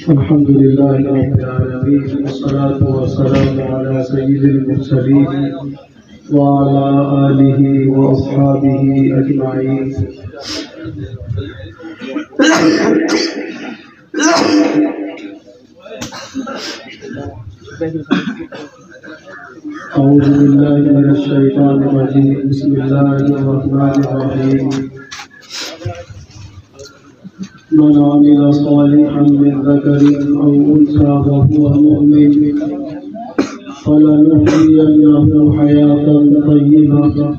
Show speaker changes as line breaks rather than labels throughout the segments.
अल्हम्दुलिल्लाह रब्बिल आलमीन वस्सलातु वस्सलामु अला सय्यिदिल मुरसलीन व अला आलिहि व अस्हाबिहि अजमाइन। औज़ु बिल्लाहि मिनश शैतानिर रजीम। बिस्मिल्लाहिर रहमानिर रहीम। मन आमिल सालिहन मिन ज़करिन औ उन्सा व हुवा मुमिन फलनुहयियन्नहु हयातन तय्यबतन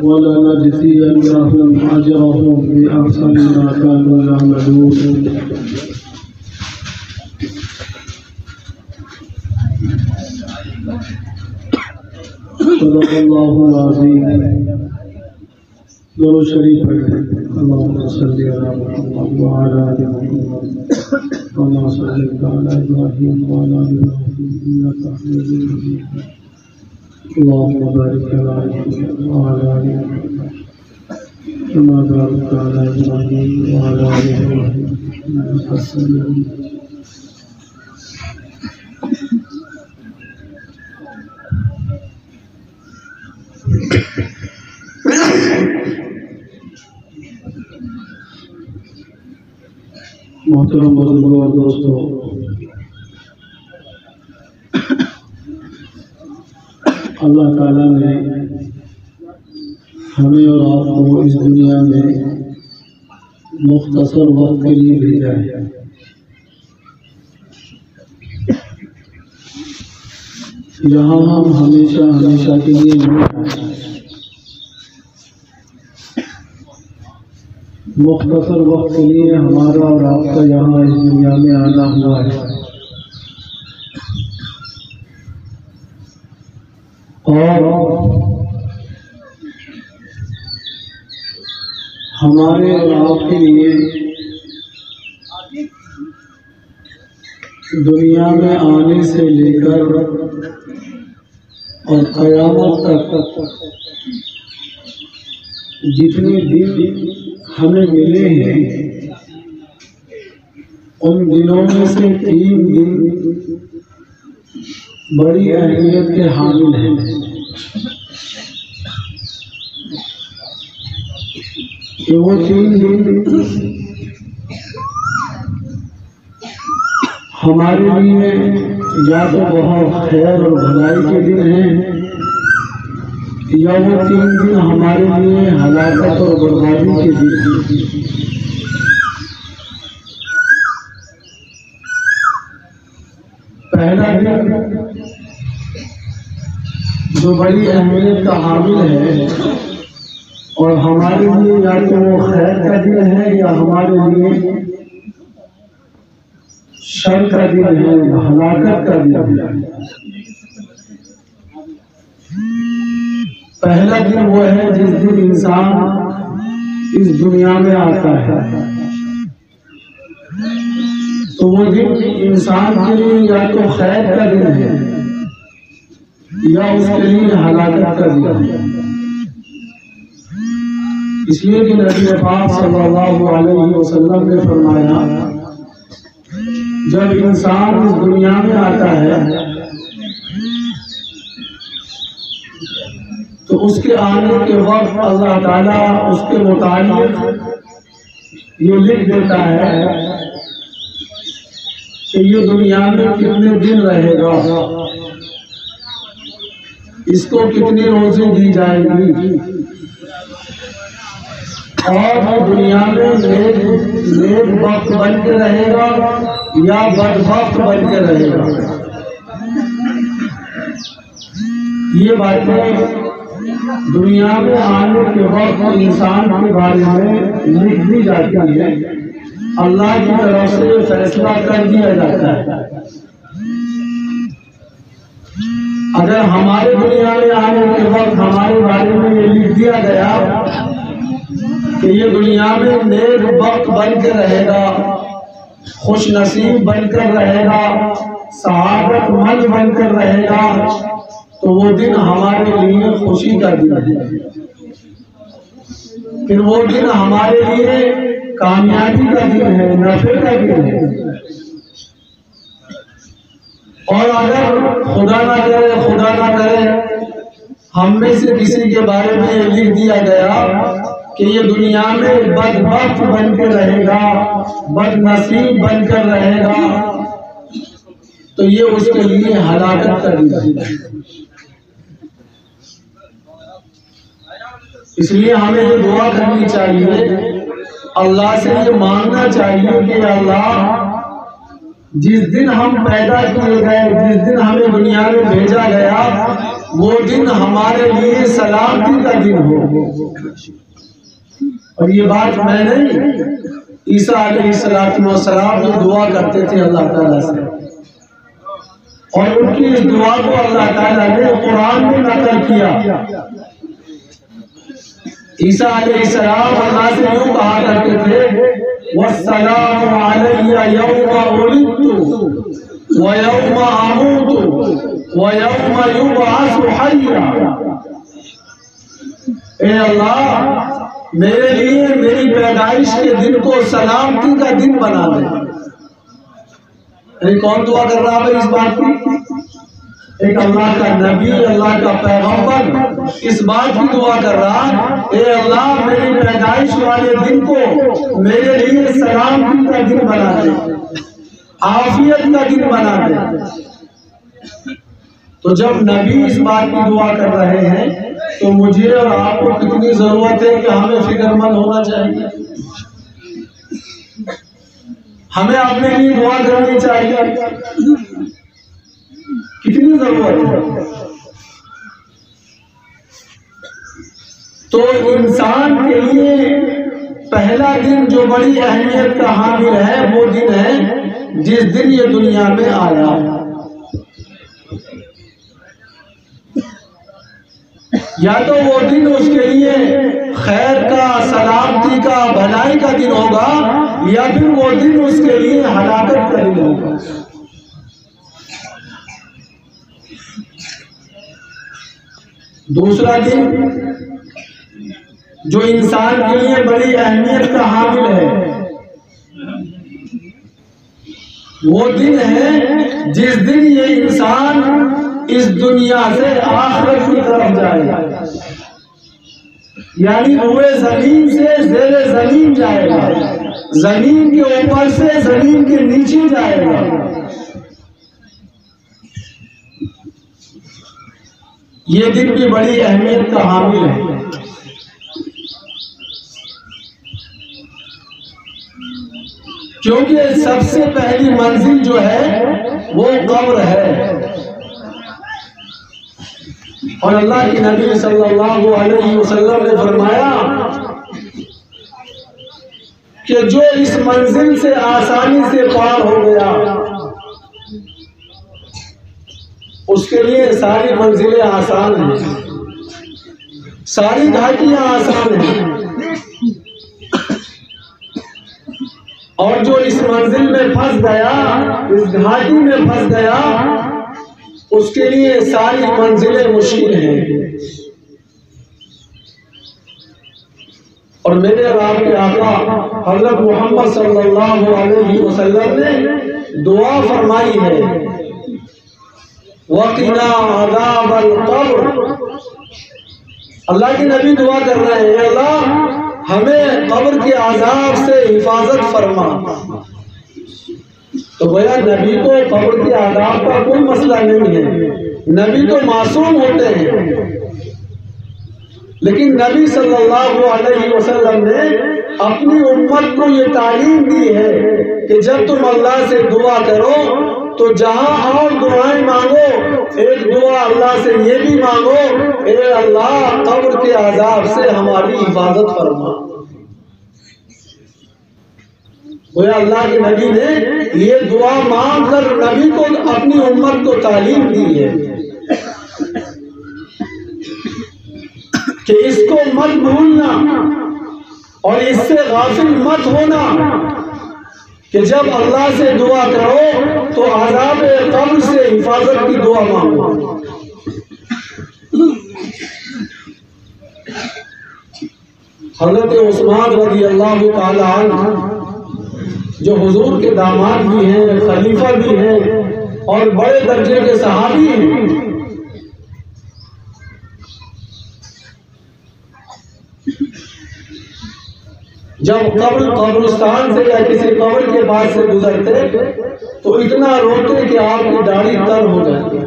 व लनजज़ियन्नहुम अजरहुम बिअहसनि मा कानू यअमलून। सदक़ल्लाहुल अज़ीम। दोनों शरीफ पढ़ें। अल्लाहुम्मा सल्लि अला मुहम्मद व अला आलि मुहम्मद कमा सल्लैता अला इब्राहीम व अला आलि इब्राहीम इन्नका हमीदुम मजीद। अल्लाहुम्मा बारिक अला मुहम्मद व अला आलि मुहम्मद कमा बारकता अला इब्राहीम व अला आलि इब्राहीम इन्नका हमीदुम मजीद। मोहतरम बुजुर्गों और दोस्तों, अल्लाह ताला ने हमें और आपको इस दुनिया में मुख्तसर वक्त के लिए भेजा है। यहाँ हम हमेशा हमेशा के लिए नहीं आए। मुख्तसर वक्त के लिए हमारा और आपका यहाँ इस दुनिया में आना हुआ है। और हमारे और आपके लिए दुनिया में आने से लेकर और क़यामत तक जितने दिन हमें मिले हैं, उन दिनों में से 3 दिन बड़ी अहमियत के हामिल हैं। कि वो 3 दिन हमारे लिए या तो बहुत खैर और भलाई के दिन हैं, या वो 3 दिन हमारे लिए हलाकत और बर्बादी के दिन हैं। पहला दिन जो बड़ी अहमियत का हामिल है और हमारे लिए या तो वो खैर का दिन है या हमारे लिए शर का दिन है, हलाकत का दिन है। पहला दिन वो है जिस दिन इंसान इस दुनिया में आता है। तो वो दिन इंसान के लिए या तो खैर का दिन है या उसके लिए हलाकत का दिन है। इसलिए कि नबी पाक सल्लल्लाहु अलैहि वसल्लम ने फरमाया, जब इंसान इस दुनिया में आता है तो उसके आने के वक्त अल्लाह ताला उसके मुतालिक ये लिख देता है कि ये दुनिया में कितने दिन रहेगा, इसको कितनी रोज़ी दी जाएगी, और वो दुनिया में नेक वक्त बन के रहेगा या बदबख्त बन के रहेगा। ये बातें दुनिया में आने के वक्त इंसान के बारे में लिख दी जाती है। अल्लाह की तरफ से फैसला कर दिया जाता है। अगर हमारे दुनिया में आने के वक्त हमारे बारे में ये लिख दिया गया कि ये दुनिया में नेक वक्त बन के रहेगा, खुश नसीब बनकर रहेगा, सआदतमंद बनकर रहेगा, तो वो दिन हमारे लिए खुशी का दिन है। फिर वो दिन हमारे लिए कामयाबी का दिन है, नफे का दिन है। और अगर खुदा ना करे हम में से किसी के बारे में ये लिख दिया गया कि ये दुनिया में बदबख्त बनकर रहेगा, बदनसीब बनकर रहेगा, तो ये उसके लिए हलाकत कर दी। इसलिए हमें ये दुआ करनी चाहिए, अल्लाह से ये मांगना चाहिए कि अल्लाह जिस दिन हम पैदा किए गए, जिस दिन हमें दुनिया में भेजा गया, वो दिन हमारे लिए सलामती का दिन हो। और ये बात मैं नहीं, ईसा अलैहिस्सलाम जो दुआ करते थे अल्लाह ताला से, और उनकी इस दुआ को अल्लाह ताला ने कुरान में नकल किया। ईसा अलैहिस्सलाम अल्लाह से यूं कहा करते थे, वस्सलामु अलैया यौमा उलिदतु व यौमा अमूतु व यौमा युबअसु हय्या। ए अल्लाह, मेरे लिए मेरी पैदाइश के दिन को सलामती का दिन बना दे। कौन दुआ कर रहा है इस बात की? एक अल्लाह का नबी, अल्लाह का पैगंबर इस बात की दुआ कर रहा, ए अल्लाह मेरी पैदाइश वाले दिन को मेरे लिए सलामती का दिन बना दे, आफियत का दिन बना दे। तो जब नबी इस बात की दुआ कर रहे हैं तो मुझे और आपको कितनी जरूरत है कि हमें फिक्रमंद होना चाहिए, हमें अपने लिए दुआ करनी चाहिए, कितनी जरूरत है। तो इंसान के लिए पहला दिन जो बड़ी अहमियत का हामिल है वो दिन है जिस दिन ये दुनिया में आया। या तो वो दिन उसके लिए खैर का, सलामती का, भलाई का दिन होगा, या फिर वो दिन उसके लिए हलाकत का दिन होगा। दूसरा दिन जो इंसान के लिए बड़ी अहमियत का हामिल है वो दिन है जिस दिन ये इंसान इस दुनिया से आखिरत की तरफ जाएगा, यानी रूए जमीन से ज़ेरे जमीन जाएगा, जमीन के ऊपर से जमीन के नीचे जाएगा। ये दिन भी बड़ी अहमियत का हामिल है। क्योंकि सबसे पहली मंजिल जो है वो कब्र है। और अल्लाह के नबी सल्लल्लाहु अलैहि वसल्लम ने फरमाया कि जो इस मंजिल से आसानी से पार हो गया उसके लिए सारी मंजिलें आसान हैं, सारी घाटियां आसान हैं। और जो इस मंजिल में फंस गया, इस घाटी में फंस गया, उसके लिए सारी मंजिलें मुश्किल हैं। और मेरे और आपके आका हज़रत मोहम्मद सल्लल्लाहु अलैहि वसल्लम ने दुआ फरमाई है, वक़िना अज़ाबल क़ब्र। अल्लाह के नबी दुआ कर रहे हैं, अल्लाह हमें कब्र के अज़ाब से हिफाजत फरमा। तो भैया नबी को कब्र के अज़ाब का कोई मसला नहीं है, नबी तो मासूम होते हैं। लेकिन नबी सल्लल्लाहु अलैहि वसल्लम ने अपनी उम्मत को ये तालीम दी है कि जब तुम अल्लाह से दुआ करो तो जहां और दुआएं मांगो, एक दुआ अल्लाह से ये भी मांगो, ए अल्लाह कब्र के अज़ाब से हमारी हिफाजत फरमा। वो अल्लाह के नबी ने ये दुआ मांग कर नबी को अपनी उम्मत को तालीम दी है कि इसको मत भूलना और इससे गाफिल मत होना कि जब अल्लाह से दुआ करो तो अज़ाब कब्र से हिफाजत की दुआ मांगो। हज़रत उस्मान रज़ी अल्लाह तआला अन्हु जो हुजूर के दामाद भी हैं, खलीफा भी हैं और बड़े दर्जे के सहाबी हैं। जब कब्रिस्तान से या किसी कब्र के पास से गुजरते तो इतना रोते कि आपकी दाढ़ी तर हो जाती।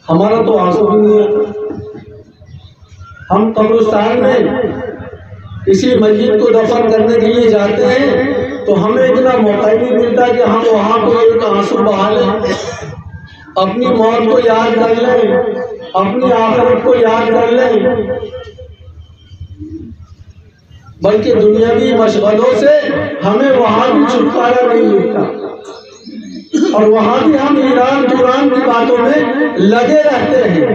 हमारा तो आंसू भी नहीं आता। हम कब्रिस्तान में किसी मस्जिद को दफन करने के लिए जाते हैं तो हमें इतना मौका ही नहीं मिलता कि हम वहां को एक आंसू बहा लें, अपनी मौत को याद कर लें, अपनी आखिरत को याद कर लें, बल्कि दुनियावी मशगलों से हमें वहां भी छुटकारा नहीं मिलता और वहां भी हम ईरान दुरान की बातों में लगे रहते हैं।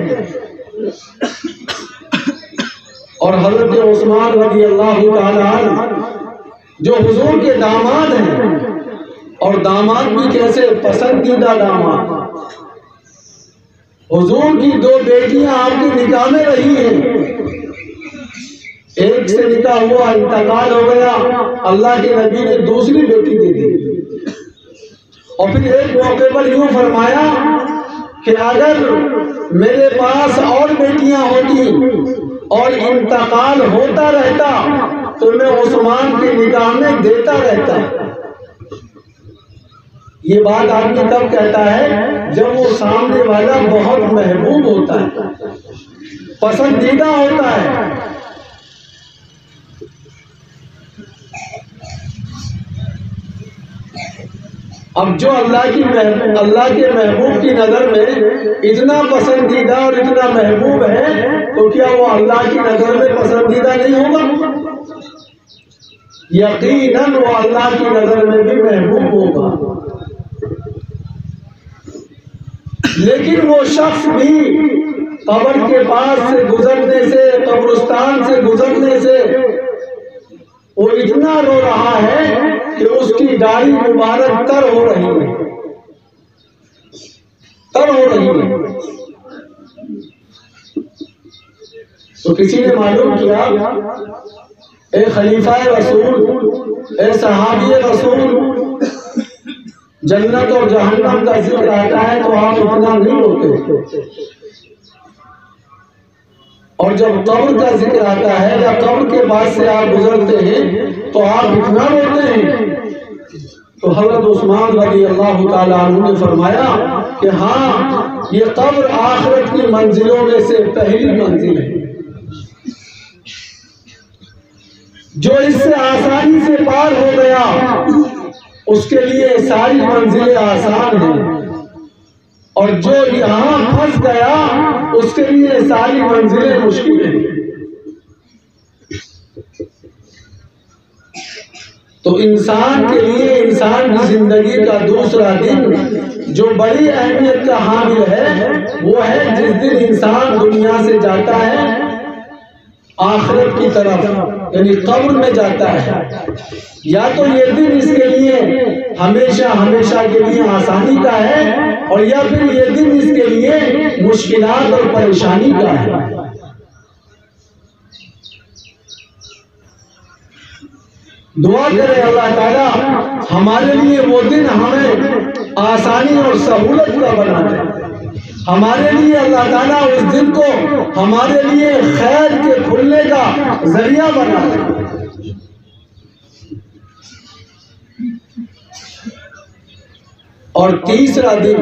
और हजरत उस्मान रज़ी अल्लाह ताला अन्हु जो हुजूर के दामाद हैं, और दामाद भी कैसे पसंदीदा दामाद, हुजूर की दो बेटियां आपकी निकाह में रही हैं। एक से निकाह हुआ, इंतकाल हो गया, अल्लाह के नबी ने दूसरी बेटी दे दी। और फिर एक मौके पर यूं फरमाया कि अगर मेरे पास और बेटियां होती और इंतकाल होता रहता तो मैं उस्मान के निकाह में देता रहता। ये बात आदमी तब कहता है जब वो सामने वाला बहुत महबूब होता है, पसंदीदा होता है। अब जो अल्लाह के महबूब की नजर में इतना पसंदीदा और इतना महबूब है तो क्या वो अल्लाह की नजर में पसंदीदा नहीं होगा? यकीनन वो अल्लाह की नजर में भी महबूब होगा। लेकिन वो शख्स भी कब्र के पास से गुजरने से, कब्रिस्तान से गुजरने से वो इतना रो रहा है कि उसकी दाढ़ी मुबारक तर हो रही है, तर हो रही है। तो किसी ने मालूम किया, ए खलीफा रसूल, ए सहाबी रसूल, जन्नत और जहन्नम का जिक्र आता है तो आप इतना नहीं रोते, और जब कब्र का जिक्र आता है या कब्र के बाद से आप गुजरते हैं तो आप इतना रोते हैं। तो हज़रत उस्मान रज़ी अल्लाह ताला अन्हु ने फरमाया कि हाँ, ये कब्र आखिरत की मंजिलों में से पहली मंजिल है, जो इससे आसानी से पार हो गया उसके लिए सारी मंजिलें आसान हैं, और जो यहाँ फंस गया उसके लिए सारी मंजिलें मुश्किल हैं। तो इंसान के लिए, इंसान की जिंदगी का दूसरा दिन जो बड़ी अहमियत का हामिल है वो है जिस दिन इंसान दुनिया से जाता है आखिरत की तरफ, यानी कब्र में जाता है। या तो ये दिन इसके लिए हमेशा हमेशा के लिए आसानी का है, और या फिर ये दिन इसके लिए मुश्किलात और परेशानी का है। दुआ करें अल्लाह ताला हमारे लिए वो दिन हमें आसानी और सहूलत का बना दे। हमारे लिए अल्लाह ताला उस दिन को हमारे लिए खैर के खुलने का जरिया बना दे। और तीसरा दिन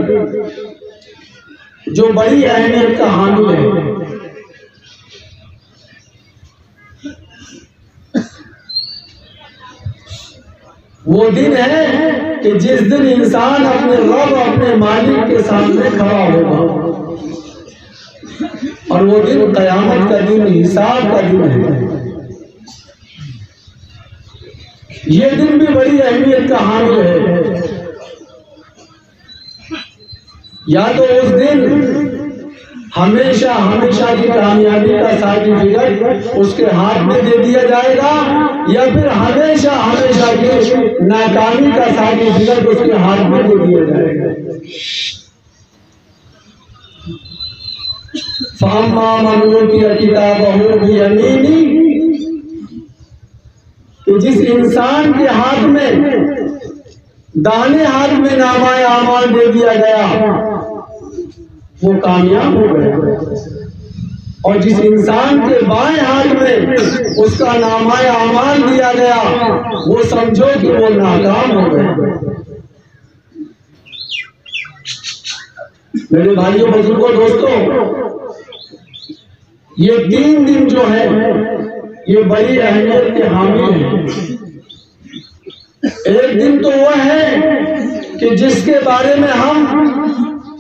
जो बड़ी अहमियत का हामिल है वो दिन है कि जिस दिन इंसान अपने रब, अपने मालिक के सामने खड़ा होगा, और वो दिन कयामत का दिन, हिसाब का दिन है। ये दिन भी बड़ी अहमियत का हामिल है। या तो उस दिन हमेशा हमेशा की कामयाबी का सर्टिफिकेट उसके हाथ में दे दिया जाएगा, या फिर हमेशा हमेशा की नाकामी का सर्टिफिकेट उसके हाथ में दे दिया जाएगा। फअम्मा मन ऊतिया किताबहु बियमीनिही, कि जिस इंसान के हाथ में दाहिने हाथ में नामाए आमाल दे दिया गया, वो कामयाब हो गया। और जिस इंसान के बाएं हाथ में उसका नामाए आमाल दिया गया, वो समझो कि वो नाकाम हो गया। मेरे भाइयों बुजुर्गों दोस्तों, ये 3 दिन जो है ये बड़ी अहमियत के हामी है। एक दिन तो वह है कि जिसके बारे में हम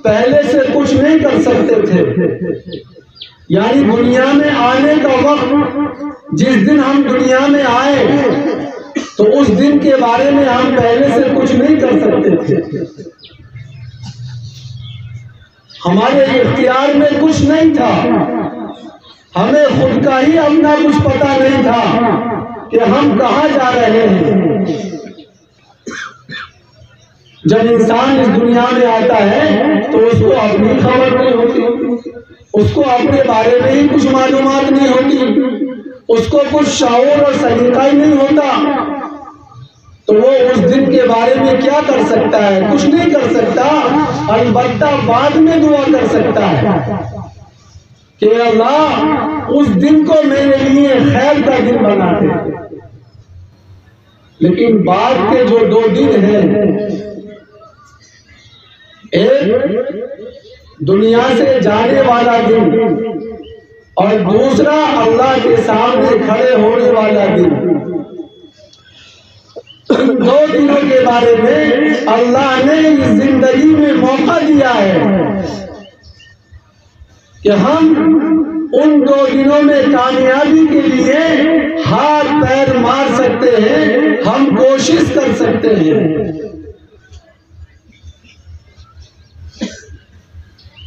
पहले से कुछ नहीं कर सकते थे, यानी दुनिया में आने का वक्त, जिस दिन हम दुनिया में आए तो उस दिन के बारे में हम पहले से कुछ नहीं कर सकते थे। हमारे इख्तियार में कुछ नहीं था, हमें खुद का ही अपना कुछ पता नहीं था कि हम कहाँ जा रहे हैं। जब इंसान इस दुनिया में आता है तो उसको अपनी खबर नहीं होती, उसको अपने बारे में ही कुछ मालूमात नहीं होती, उसको कुछ शऊर और सलीका ही नहीं होता, तो वो उस दिन के बारे में क्या कर सकता है? कुछ नहीं कर सकता। अलबत्ता बाद में दुआ कर सकता है कि अल्लाह उस दिन को मेरे लिए खैर का दिन बना दे। लेकिन बाद के जो 2 दिन हैं, एक दुनिया से जाने वाला दिन और दूसरा अल्लाह के सामने खड़े होने वाला दिन। 2 दिनों के बारे में अल्लाह ने इस जिंदगी में मौका दिया है कि हम उन 2 दिनों में कामयाबी के लिए हाथ पैर मार सकते हैं, हम कोशिश कर सकते हैं।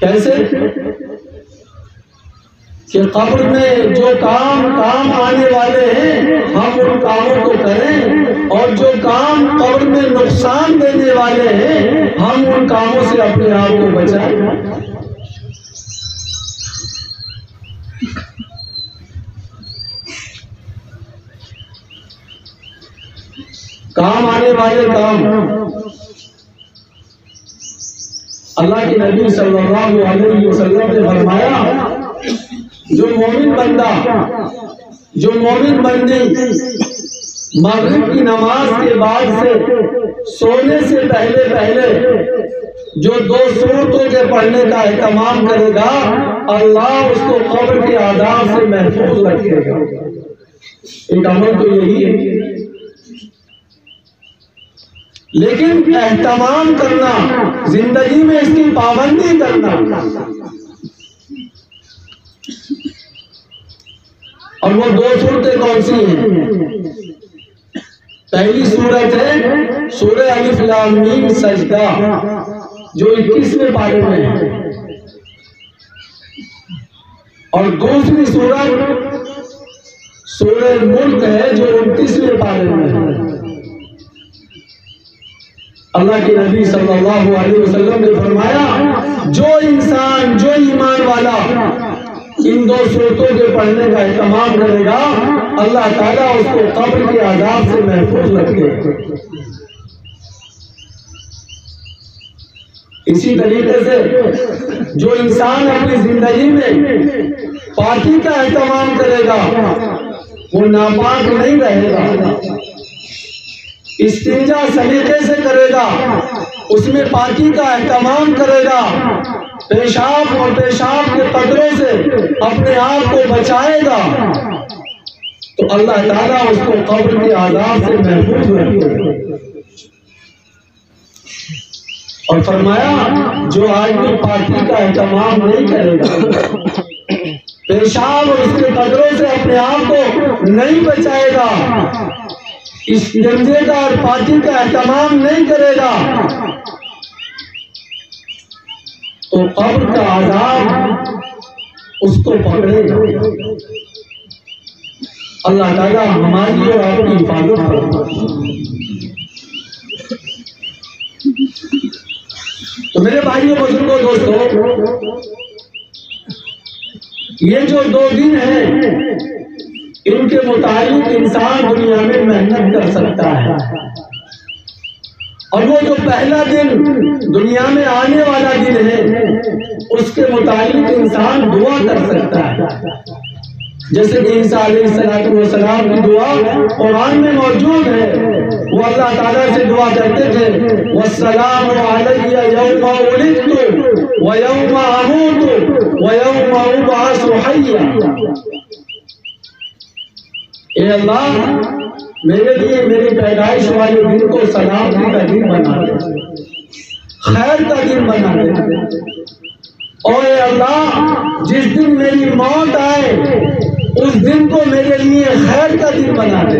कैसे? कि कब्र में जो काम आने वाले हैं हम उन कामों को करें, और जो काम कब्र में नुकसान देने वाले हैं हम उन कामों से अपने आप को बचाएं। काम आने वाले काम अल्लाह के नबी सल्लल्लाहु अलैहि वसल्लम ने फरमाया, जो मोमिन बंदा, जो मोमिन बंदी मगरिब की नमाज के बाद से सोने से पहले जो 2 सूरतों के पढ़ने का एहतमाम करेगा, अल्लाह उसको कब्र के आज़ाब से महफूज रखेगा। एक अमल तो यही है, लेकिन एहतमाम करना, जिंदगी में इसकी पाबंदी करना। और वो 2 सूरतें कौन सी हैं? पहली सूरत है सूरह अलिफ लाम मीम सजदा, जो 21वें पारे में है, और दूसरी सूरत सूरह मुल्क है, जो 29वें पारे में है। अल्लाह के नबी सल्लल्लाहु अलैहि वसल्लम ने फरमाया, जो इंसान, जो ईमान वाला इन 2 सूरतों के पढ़ने का एहतमाम करेगा, अल्लाह ताला उसको कब्र के आज़ाब से महफूज रखेगा। इसी तरीके से जो इंसान अपनी जिंदगी में पाकी का एहतमाम करेगा, वो नापाक नहीं रहेगा। इस्तिंजा सलीके से करेगा, उसमें पाकी का एहतमाम करेगा, पेशाब और पेशाब के कदरों से अपने आप को बचाएगा, तो अल्लाह ताला उसको कब्र के आज़ाब से महफूज रखेगा। और फरमाया, जो आदमी पाकी का एहतमाम नहीं करेगा, पेशाब और उसके कदरों से अपने आप को नहीं बचाएगा, इस गंजे का और पाकी का एहतमाम नहीं करेगा, तो कब्र का आज़ाब उसको पकड़ेगा। अल्लाह ताला हमारी और आपकी हिफाजत करेगा। तो मेरे भाइयों बुजुर्गों दोस्तों, ये जो 2 दिन हैं, इनके मुताबिक इंसान दुनिया में मेहनत कर सकता है, और वो जो पहला दिन दुनिया में आने वाला दिन है उसके मुताबिक इंसान दुआ कर सकता है। जैसे कि ईसा अलैहिस्सलाम की दुआ कुरान में मौजूद है। वो अल्लाह ताला से दुआ करते थे, वस्सलामु अलैया यौमा उलिदतु व यौमा अमूतु व यौमा उबअसु हय्या। ए अल्लाह, मेरे लिए मेरी पैदाइश वाले दिन को सलामती का दिन बना दे, खैर का दिन बना दे। और ए अल्लाह, जिस दिन मेरी मौत आए उस दिन को मेरे लिए खैर का दिन बना दे,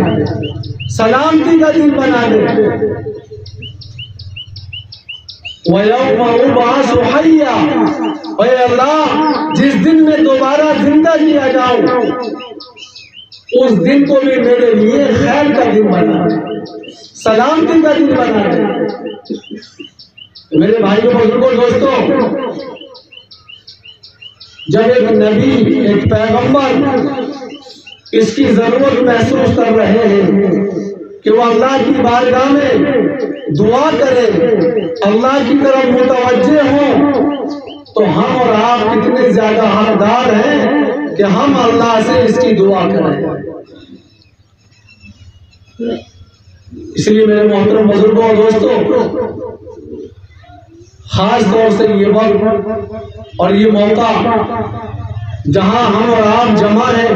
सलामती का दिन बना दे। वयौमा उबअसु हय्या, और अल्लाह, जिस दिन मैं दोबारा जिंदा किया जाऊं उस दिन को भी मेरे लिए खैर का दिन बना दे, सलामती का दिन बना दे। मेरे भाइयों बुजुर्गों दोस्तों, जब एक नबी, एक पैगंबर इसकी जरूरत महसूस कर रहे हैं कि वो अल्लाह की बारगाह में दुआ करे, अल्लाह की तरफ मुतवज्जे हों, तो हम और आप कितने ज्यादा हकदार हैं कि हम अल्लाह से इसकी दुआ करें। इसलिए मेरे मोहतरम बुजुर्गों और दोस्तों, खास तौर से ये वक्त और ये मौका जहां हम और आप जमा हैं,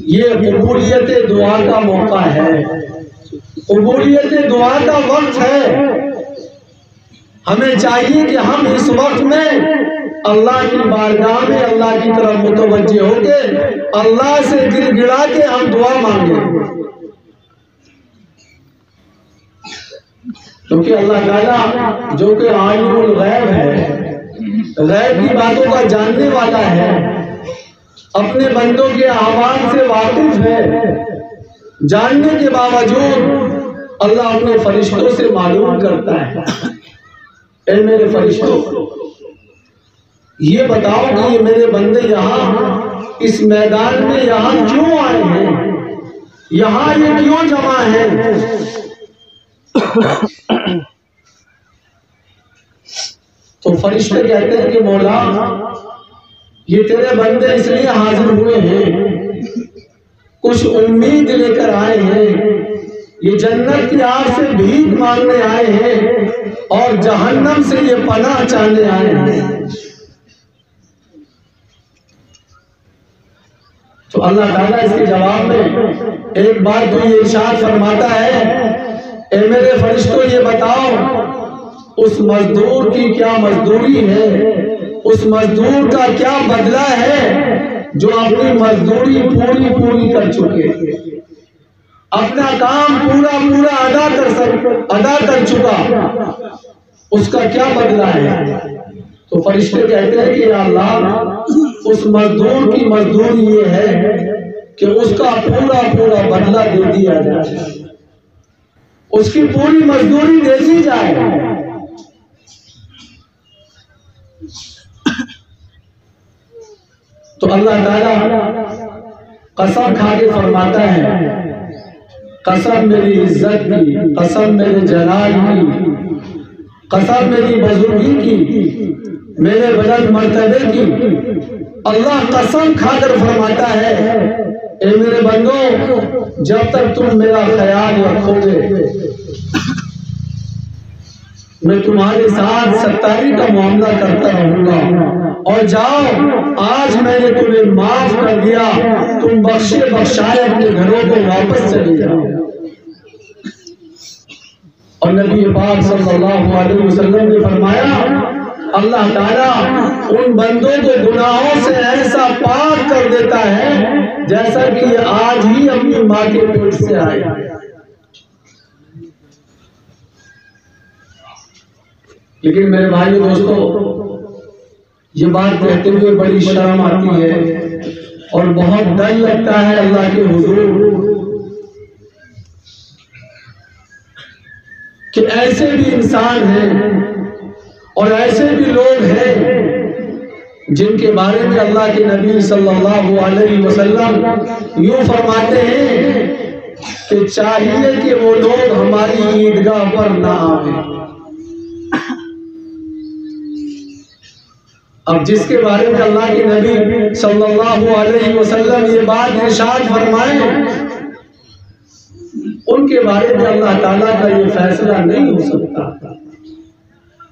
ये कबूलियत दुआ का मौका है, कबूलियत दुआ का वक्त है। हमें चाहिए कि हम इस वक्त में अल्लाह की बारगाह में अल्लाह की तरफ मुतवज्जे होके अल्लाह से गिड़गिड़ा के हम दुआ मांगे, क्योंकि अल्लाह ताला जो कि आलिमुल गैब है, गैब की बातों का जानने वाला है, अपने बंदों के आवाज से वाकिफ है। जानने के बावजूद अल्लाह अपने फरिश्तों से मालूम करता है, ए मेरे फरिश्तों, ये बताओ कि ये मेरे बंदे यहाँ इस मैदान में यहाँ क्यों आए हैं, यहाँ ये क्यों जमा है। तो फरिश्ते कहते हैं कि मौला, ये तेरे बंदे इसलिए हाजिर हुए हैं, कुछ उम्मीद लेकर आए हैं, ये जन्नत की आग से भीख मांगने आए हैं और जहन्नम से ये पनाह चाहने आए हैं। तो अल्लाह ताला इसके जवाब में एक बार तो ये इरशाद फरमाता है, ए मेरे फरिश्तों, ये बताओ उस मजदूर की क्या मजदूरी है, उस मजदूर का क्या बदला है जो अपनी मजदूरी पूरी कर चुके, अपना काम पूरा अदा कर चुका, उसका क्या बदला है। तो फरिश्ते कहते हैं कि या अल्लाह, उस मजदूर की मजदूरी ये है कि उसका पूरा बदला दे दिया जाए, उसकी पूरी मजदूरी दे दी जाए। तो अल्लाह ताला कसम खा के फरमाता है, कसम मेरी इज्जत की, कसम मेरे जलाल की, कसम मेरी बुजुर्गी की, मेरे बुलंद मर्तबे की। अल्लाह कसम खाकर फरमाता है, ए मेरे बंदो, जब तक तुम मेरा ख्याल रखोगे मैं तुम्हारे साथ सत्तारी का मामला करता रहूंगा। और जाओ, आज मैंने तुम्हें माफ कर दिया, तुम बख्शाए अपने घरों को वापस चले जाओ। और नबी पाक सल्लल्लाहु अलैहि वसल्लम ने फरमाया, अल्लाह ताला उन बंदों को गुनाहों से ऐसा पाक कर देता है जैसा कि ये आज ही अपनी माँ के पेट से आए। लेकिन मेरे भाइयों दोस्तों, ये बात कहते हुए बड़ी शर्म आती है और बहुत डर लगता है अल्लाह के हुजूर कि ऐसे भी इंसान हैं और ऐसे भी लोग हैं जिनके बारे में अल्लाह के नबी सल्लल्लाहु अलैहि वसल्लम यूं फरमाते हैं कि चाहिए कि वो लोग हमारी ईदगाह पर ना आए। अब जिसके बारे में अल्लाह के नबी सल्लल्लाहु अलैहि वसल्लम ये बात इरशाद फरमाए, उनके बारे में अल्लाह ताला का ये फैसला नहीं हो सकता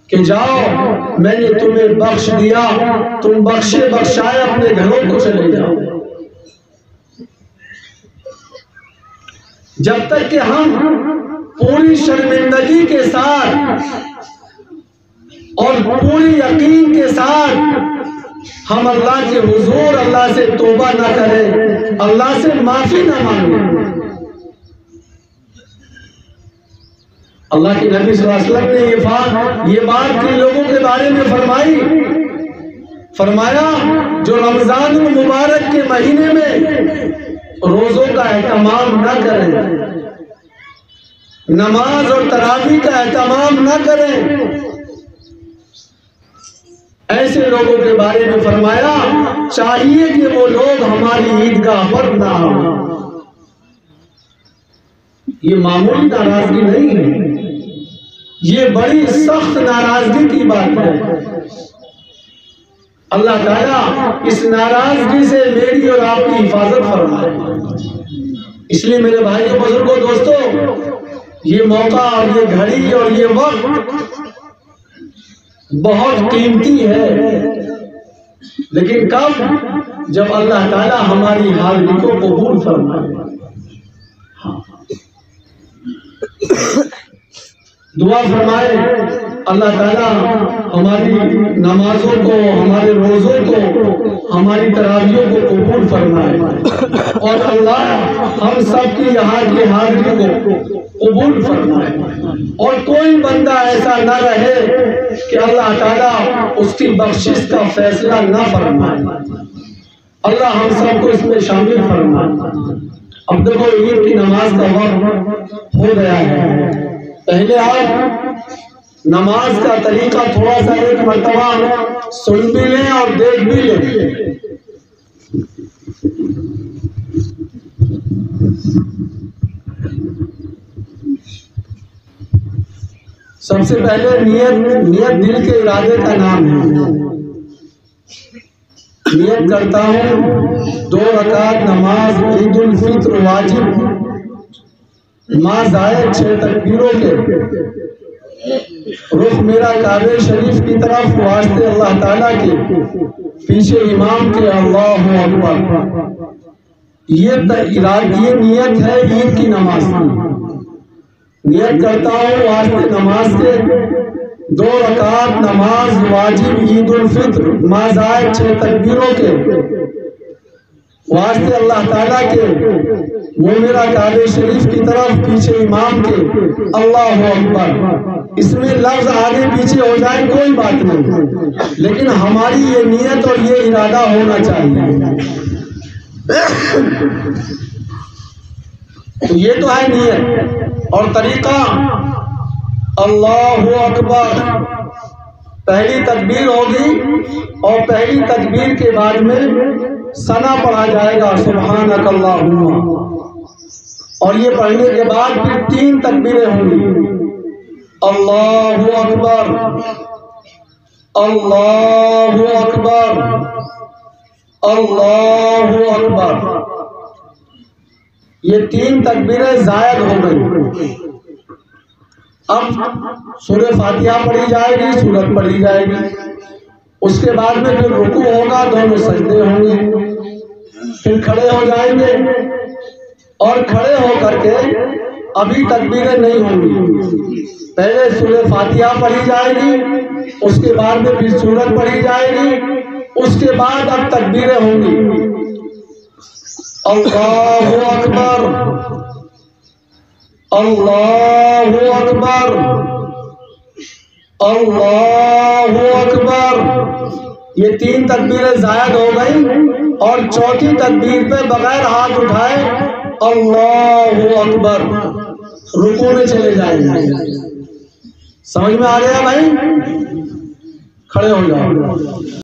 कि जाओ मैंने तुम्हें बख्श दिया, तुम बख्शे बख्शाए अपने घरों को चले जाओ। जब तक कि हम पूरी शर्मिंदगी के साथ और पूरी यकीन के साथ हम अल्लाह के हुजूर अल्लाह से तौबा ना करें, अल्लाह से माफी ना मांगे। अल्लाह के नबी सल्लल्लाहु अलैहि वसल्लम ने ये बात के लोगों के बारे में फरमाया जो रमजान मुबारक के महीने में रोजों का एहतमाम न करें, नमाज और तरावी का एहतमाम न करें, ऐसे लोगों के बारे में फरमाया चाहिए कि वो लोग हमारी ईदगाह पर ना आए। ये मामूली नाराजगी नहीं है, ये बड़ी सख्त नाराजगी की बात है। अल्लाह ताला इस नाराजगी से मेरी और आपकी हिफाजत फरमाए। इसलिए मेरे भाइयों बुजुर्गों दोस्तों, ये मौका और ये घड़ी और ये वक्त बहुत कीमती है, लेकिन कब? जब अल्लाह ताला हमारी हाजिरी को कबूल फरमाए। दुआ फरमाए अल्लाह ताला हमारी नमाजों को, हमारे रोजों को, हमारी तरावियों को कबूल फरमाए और अल्लाह हम सब की यहाँ की हाजिरी को कबूल फरमाए। और कोई बंदा ऐसा न रहे कि अल्लाह ताला उसकी बख्शिश का फैसला न फरमाए। अल्लाह हम सबको इसमें शामिल फरमाए। अब देखो ईद की नमाज का वक्त हो गया है। पहले आप नमाज का तरीका थोड़ा सा एक मर्तबा सुन भी लें और देख भी लें। सबसे पहले नियत दिल के इरादे का नाम है। नियत करता हूँ 2 रकात नमाज ईद उल फित्र वाजिब माँ जायद 6 तकबीरों के, रुख मेरा काबे शरीफ की तरफ वास्ते अल्लाह ताला के, पीछे इमाम के अल्लाहु अकबर। ये नियत है ईद की नमाज की। नियत करता हूँ वास्ते नमाज के 2 रकात नमाज वाजिब ईद उल फित्र माँ जायद 6 तकबीरों के वास्ते अल्लाह ताला के, वो मेरा काबे शरीफ की तरफ, पीछे इमाम के अल्लाहु अकबर। इसमें लफ्ज आगे पीछे हो जाए कोई बात नहीं, लेकिन हमारी ये नियत और ये इरादा होना चाहिए। तो ये तो है नियत। और तरीका अल्लाहु अकबर, पहली तकबीर होगी और पहली तकबीर के बाद में सना पढ़ा जाएगा सुब्हानक अल्लाहुम्मा, और ये पढ़ने के बाद फिर 3 तकबीरें होंगी। अल्लाहु अकबर, अल्लाहु अकबर, अल्लाहु अकबर। ये 3 तकबीरें जायद हो गई। अब सूरह फातिहा पढ़ी जाएगी, सूरत पढ़ी जाएगी, उसके बाद में फिर रुकू होगा, दोनों सजदे होंगे, फिर खड़े हो जाएंगे और खड़े होकर के अभी तकबीरें नहीं होंगी। पहले सूरह फातिहा पढ़ी जाएगी, उसके बाद में फिर सूरत पढ़ी जाएगी, उसके बाद अब तकबीरें होंगी। अल्लाहु अकबर, अल्लाहु अकबर, अल्लाहु अकबर। ये 3 तकबीरें जायद हो गई और चौथी तकबीर पे बगैर हाथ उठाए अल्लाहु अकबर रुकू में चले जाएंगे। समझ में आ गया भाई? खड़े हो जाओ।